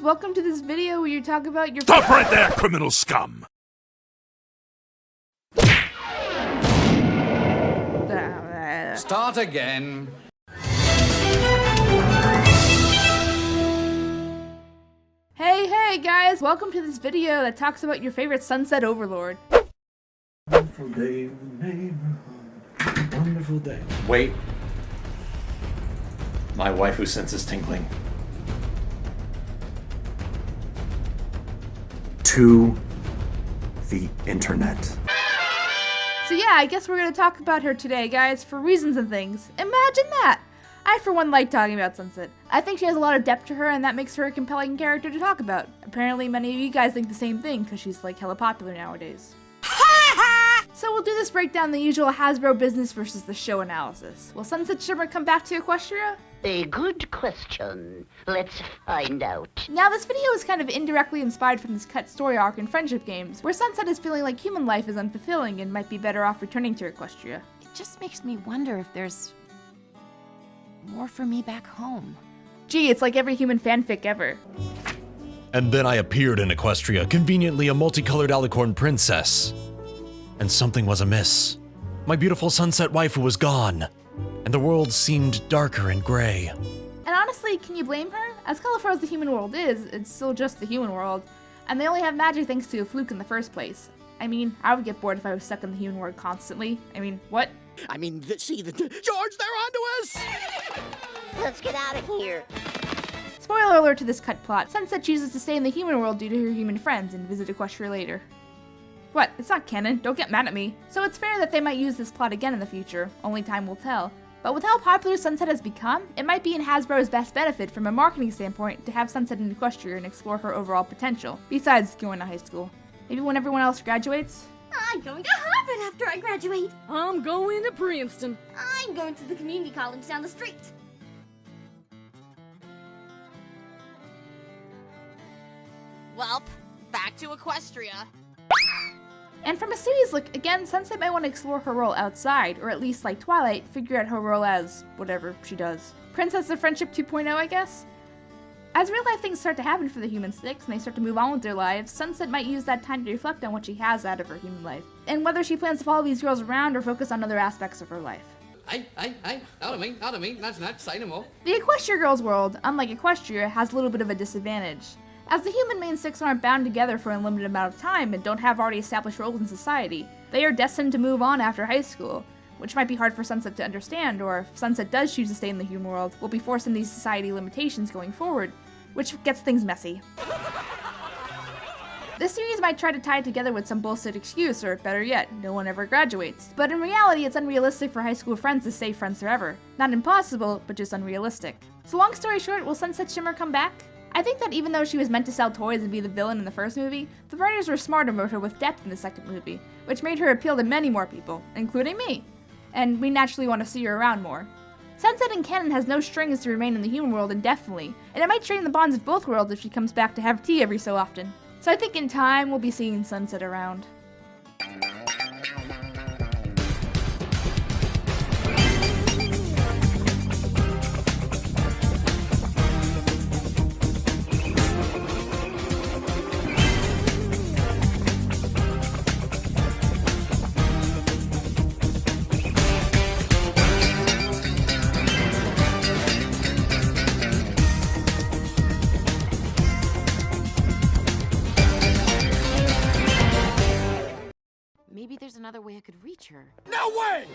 welcome to this video where you talk about your— Stop right there, criminal scum! Start again. Hey guys, welcome to this video that talks about your favorite sunset overlord. Wonderful day in the neighborhood. Wonderful day. Wait. My waifu sense is tingling. To the internet. So yeah, I guess we're gonna talk about her today, guys, for reasons and things. Imagine that! I, for one, like talking about Sunset. I think she has a lot of depth to her, and that makes her a compelling character to talk about. Apparently, many of you guys think the same thing, because she's, like, hella popular nowadays. So we'll do this breakdown, the usual Hasbro business versus the show analysis. Will Sunset Shimmer come back to Equestria? A good question. Let's find out. Now, this video is kind of indirectly inspired from this cut story arc in Friendship Games, where Sunset is feeling like human life is unfulfilling and might be better off returning to Equestria. It just makes me wonder if there's more for me back home. Gee, it's like every human fanfic ever. And then I appeared in Equestria, conveniently a multicolored alicorn princess. And something was amiss. My beautiful sunset waifu was gone, and the world seemed darker and gray. And honestly, can you blame her? As colorful as the human world is, it's still just the human world, and they only have magic thanks to a fluke in the first place. I mean, I would get bored if I was stuck in the human world constantly. I mean, what? George, they're onto us! Let's get out of here. Spoiler alert to this cut plot, Sunset chooses to stay in the human world due to her human friends and visit Equestria later. What? It's not canon, don't get mad at me. So it's fair that they might use this plot again in the future, only time will tell. But with how popular Sunset has become, it might be in Hasbro's best benefit from a marketing standpoint to have Sunset in Equestria and explore her overall potential, besides going to high school. Maybe when everyone else graduates? I'm going to Harvard after I graduate. I'm going to Princeton. I'm going to the community college down the street. Welp, back to Equestria. And from a series look, again, Sunset might want to explore her role outside, or at least like Twilight, figure out her role as whatever she does. Princess of Friendship 2.0, I guess? As real life things start to happen for the human sticks and they start to move on with their lives, Sunset might use that time to reflect on what she has out of her human life, and whether she plans to follow these girls around or focus on other aspects of her life. Out of me, that's not, say no more. The Equestria Girls world, unlike Equestria, has a little bit of a disadvantage. As the human main six aren't bound together for an unlimited amount of time and don't have already established roles in society, they are destined to move on after high school, which might be hard for Sunset to understand, or if Sunset does choose to stay in the human world, will be forced into these society limitations going forward, which gets things messy. This series might try to tie it together with some bullshit excuse, or better yet, no one ever graduates. But in reality, it's unrealistic for high school friends to stay friends forever. Not impossible, but just unrealistic. So long story short, will Sunset Shimmer come back? I think that even though she was meant to sell toys and be the villain in the first movie, the writers were smart and wrote her with depth in the second movie, which made her appeal to many more people, including me. And we naturally want to see her around more. Sunset in canon has no strings to remain in the human world indefinitely, and it might strain the bonds of both worlds if she comes back to have tea every so often. So I think in time we'll be seeing Sunset around. Maybe there's another way I could reach her. No way!